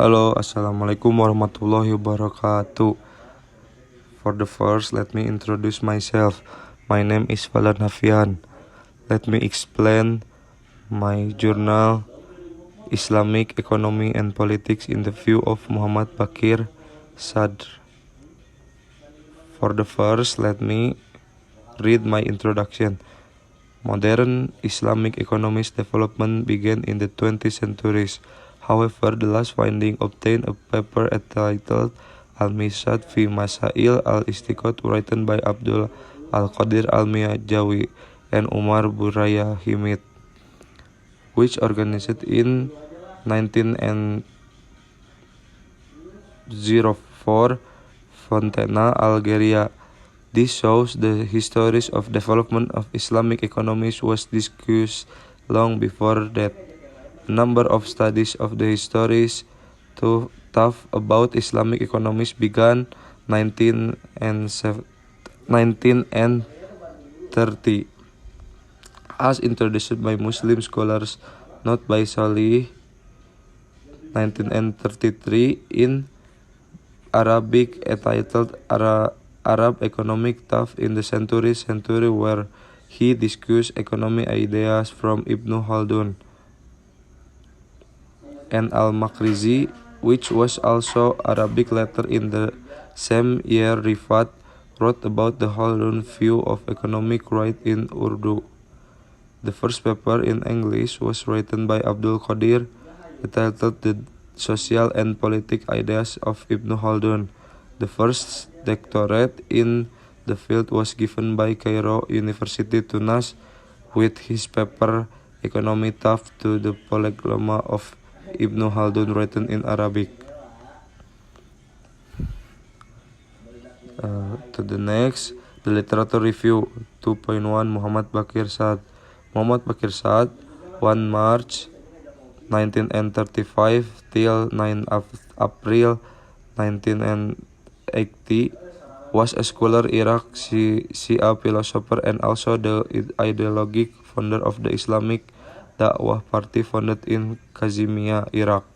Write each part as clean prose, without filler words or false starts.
Halo, Assalamualaikum warahmatullahi wabarakatuh. For the first, let me introduce myself. My name is Falan Hafian. Let me explain my journal, Islamic Economy and Politics in the View of Muhammad Baqir Sadr. For the first, let me read my introduction. Modern Islamic economics development began in the 20th centuries. However, the last finding obtained a paper entitled Al-Misad fi Masail al-Istiqot written by Abdul Al-Qadir Al-Miyajawi and Umar Buraya Himid, which organized in 1904 Fontana, Algeria. This shows the histories of development of Islamic economies was discussed long before that. A number of studies of the histories to talk about Islamic economies began 1930, as introduced by Muslim scholars, not by Salih, 1933, in Arabic entitled Arab Economic Thought in the century, where he discussed economic ideas from Ibn Khaldun and Al-Makrizi, which was also Arabic. Later in the same year, Rifat wrote about the Khaldun view of economic right in Urdu. The first paper in English was written by Abdul Qadir, entitled The Social and Politic Ideas of Ibn Khaldun. The first doctorate in the field was given by Cairo University, Tunis, with his paper Economic Thought to the Polyglotta of Ibn Khaldun written in Arabic. To the next, the literature review 2.1 Muhammad Baqir Sadr. Muhammad Baqir Sadr, 1 March 1935 till 9 April 1980, was a scholar Iraq, Shia philosopher, and also the ideological founder of the Islamic Da'wah Party founded in Kazimia, Iraq.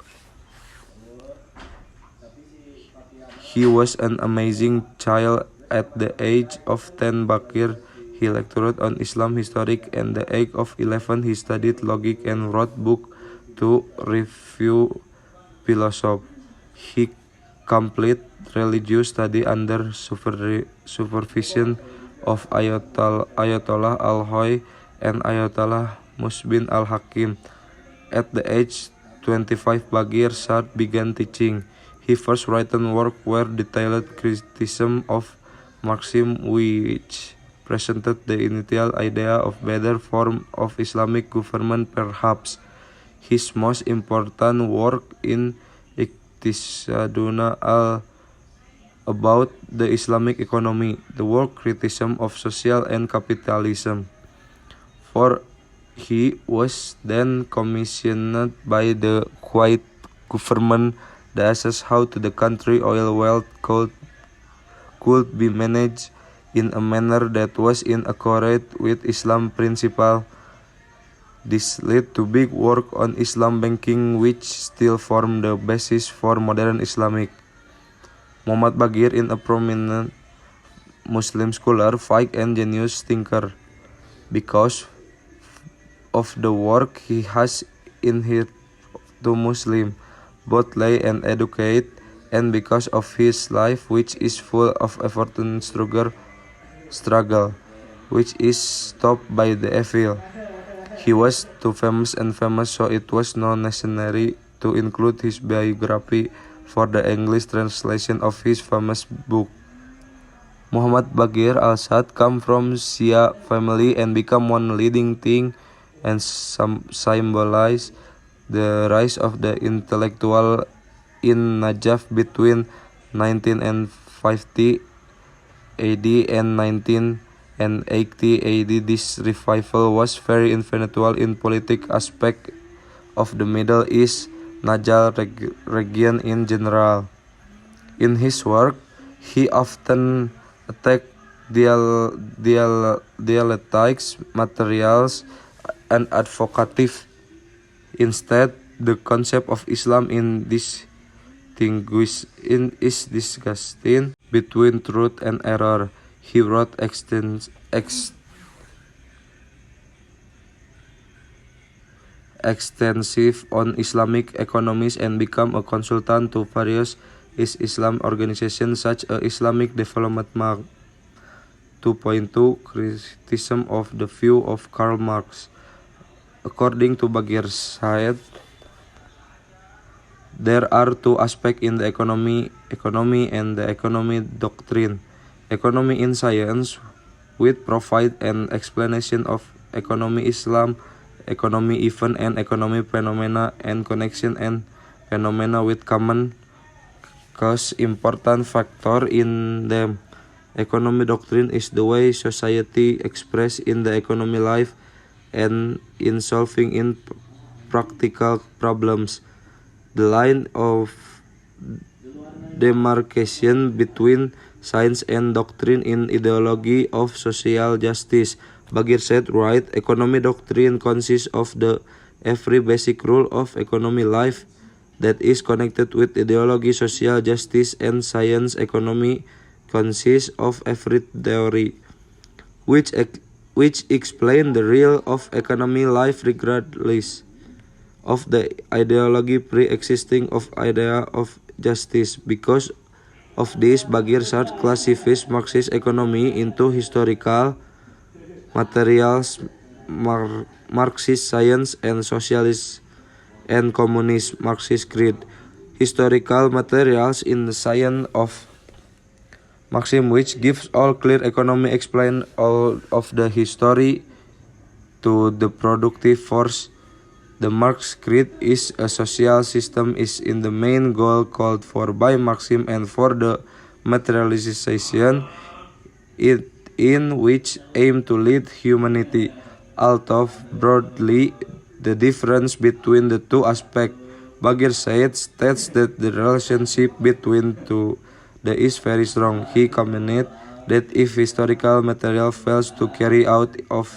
He was an amazing child. At the age of 10, Baqir, he lectured on Islam history, and at the age of 11, he studied logic and wrote books to review philosophy. He completed religious study under supervision of Ayatollah Al-Hoy and Ayatollah Musbin Al-Hakim. At the age 25, Baqir Sadr began teaching. His first written work were detailed criticism of Marxism, which presented the initial idea of better form of Islamic government. Perhaps his most important work in Iqtisaduna about the Islamic economy, the work criticism of social and capitalism. For he was then commissioned by the Kuwait government to assess how the country oil wealth could be managed in a manner that was in accordance with Islam principle. This led to big work on Islam banking, which still form the basis for modern Islamic. Muhammad Baqir is a prominent Muslim scholar, fiqh, and genius thinker. Because of the work he has inherited to Muslim, both lay and educate, and because of his life, which is full of effort and struggle, which is stopped by the evil. He was too famous, so it was not necessary to include his biography for the English translation of his famous book. Muhammad Baqir al-Sadr came from Shia family and became one leading thing and symbolized the rise of the intellectual in Najaf between 1950 AD and 1980 AD. This revival was very influential in political aspect of the Middle East, Najaf region in general. In his work, he often attacked dialectics, materials, and advocative. Instead, the concept of Islam in this distinguishing between truth and error. He wrote extensive on Islamic economics and became a consultant to various Islam organizations such as Islamic Development Bank. 2.2 Criticism of the view of Karl Marx. According to Bagir Said, there are two aspects in the economy and the economy doctrine. Economy in science, which provide an explanation of economy Islam, economy event and economy phenomena and connection and phenomena with common cause important factor in them. Economy doctrine is the way society express in the economy life and in solving in practical problems. The line of demarcation between science and doctrine in ideology of social justice. Bagir said, right, economy doctrine consists of the every basic rule of economy life that is connected with ideology, social justice, and science. Economy consists of every theory which explain the real of economy life regardless of the ideology pre-existing of idea of justice. Because of this, Bagir Said classifies Marxist economy into historical materials, Marxist science, and socialist and communist Marxist creed. Historical materials in the science of Marxism, which gives all clear economy, explain all of the history to the productive force. The Marx creed is a social system is in the main goal called for by Marxism and for the materialization in which aim to lead humanity. Although broadly the difference between the two aspects, Bagir Said states that the relationship between two is very strong. He commented that if historical material fails to carry out of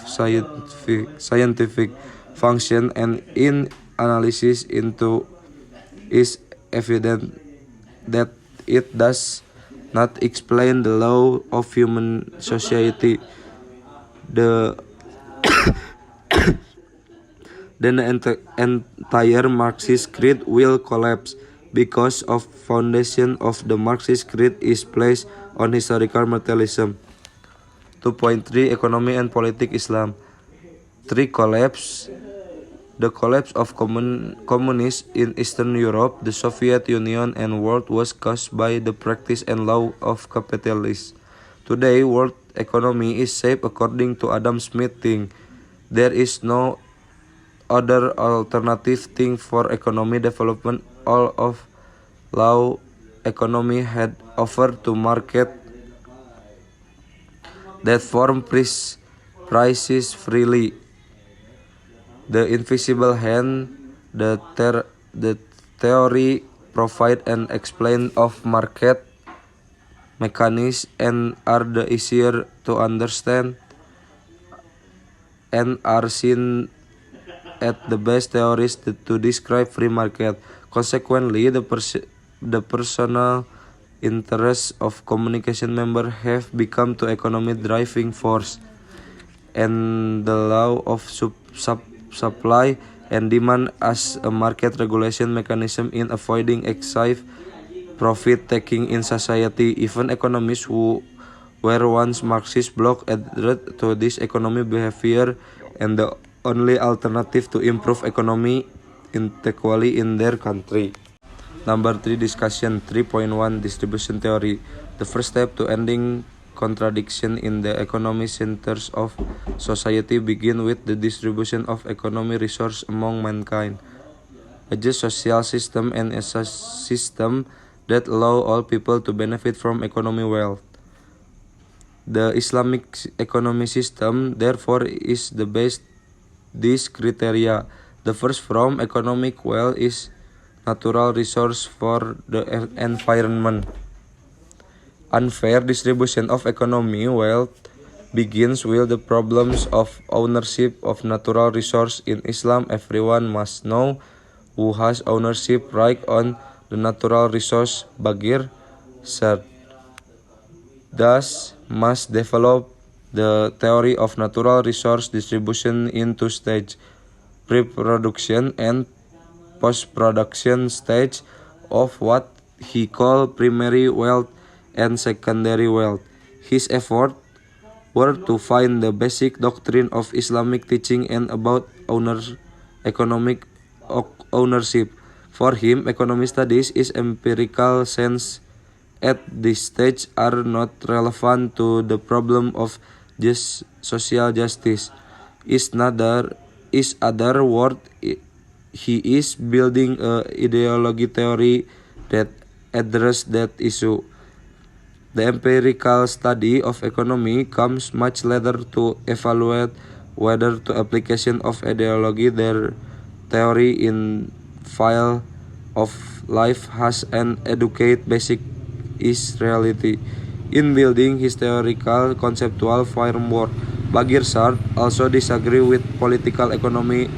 scientific function and in analysis into is evident that it does not explain the law of human society, then the entire Marxist creed will collapse. Because of foundation of the Marxist creed is placed on historical materialism. 2.3 Economy and Politics Islam. 3 Collapse. The collapse of communism in Eastern Europe, the Soviet Union, and world was caused by the practice and law of capitalism. Today, world economy is shaped according to Adam Smith thing. There is no other alternative thing for economy development. All of law economy had offered to market that form prices freely. The invisible hand, the theory provide and explain of market mechanisms and are the easier to understand and are seen at the best theories to describe free market. Consequently, the personal interests of communication members have become to economic driving force, and the law of supply and demand as a market regulation mechanism in avoiding excessive profit taking in society. Even economists who were once Marxist bloc adhered to this economic behavior, and the only alternative to improve economy inequality in their country. Number 3 discussion. 3.1 Distribution theory. The first step to ending contradiction in the economic centers of society begin with the distribution of economic resource among mankind. A just social system and a system that allow all people to benefit from economic wealth. The Islamic economic system, therefore, is the best these criteria. The first from economic wealth is natural resource for the environment. Unfair distribution of economic wealth begins with the problems of ownership of natural resource. In Islam, everyone must know who has ownership right on the natural resource Bagir said. Thus, must develop the theory of natural resource distribution in two stages, pre-production and post-production stage of what he called primary wealth and secondary wealth. His efforts were to find the basic doctrine of Islamic teaching and about economic ownership. For him, economic studies is empirical science at this stage are not relevant to the problem of social justice. Is other word, he is building a ideology theory that address that issue. The empirical study of economy comes much later to evaluate whether the application of ideology their theory in field of life has an educate basic is reality. In building his theoretical conceptual framework, Bagirsard also disagree with political economy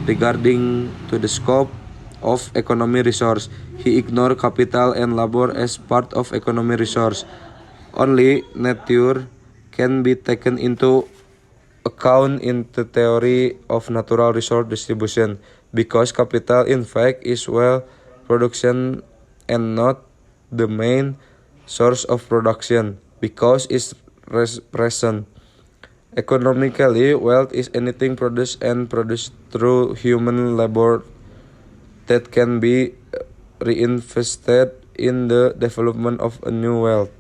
regarding to the scope of economic resource. He ignored capital and labor as part of economic resource. Only nature can be taken into account in the theory of natural resource distribution, because capital in fact is wealth production and not the main source of production, because it's present. Economically, wealth is anything produced and produced through human labor that can be reinvested in the development of a new wealth.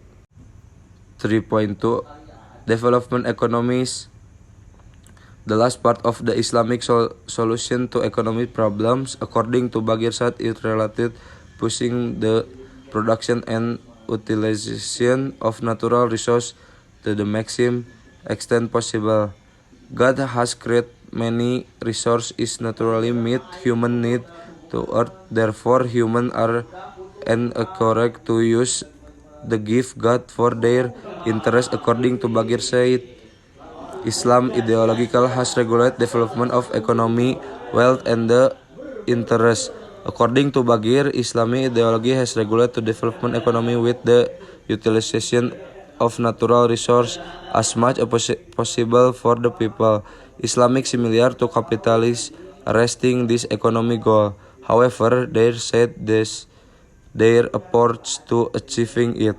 3.2 Development economies. The last part of the Islamic solution to economic problems, according to Bagirsard, is related pushing the production and utilization of natural resources to the maximum extent possible. God has created many resources is naturally meet human need to earth. Therefore, humans are encouraged to use the gift God for their interest. According to Bagirsard, Islam ideological has regulated development of economy, wealth, and the interest. According to Bagir, Islamic ideology has regulated the development economy with the utilization of natural resource as much as possible for the people. Islamic similar to capitalists resting this economic goal. However, they said their approach to achieving it.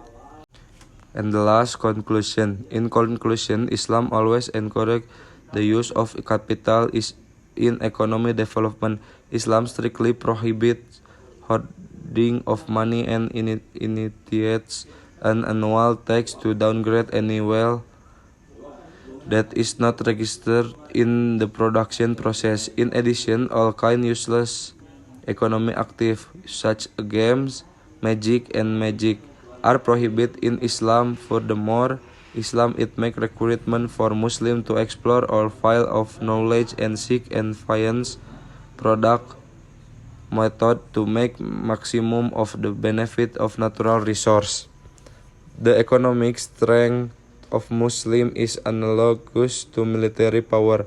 And the last conclusion. In conclusion, Islam always encouraged the use of capital in economic development. Islam strictly prohibits hoarding of money and initiates an annual tax to downgrade any wealth that is not registered in the production process. In addition, all kind useless economic active such as games, magic, are prohibited in Islam. Furthermore, Islam it make recruitment for Muslims to explore all field of knowledge and seek and find product method to make maximum of the benefit of natural resource. The economic strength of Muslim is analogous to military power.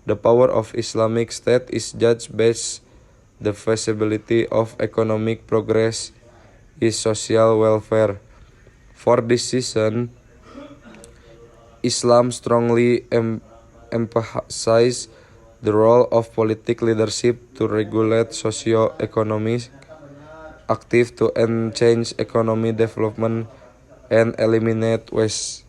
The power of Islamic State is judged based the feasibility of economic progress is social welfare. For this reason, Islam strongly emphasizes the role of political leadership to regulate socio-economic active to enhance economic development and eliminate waste.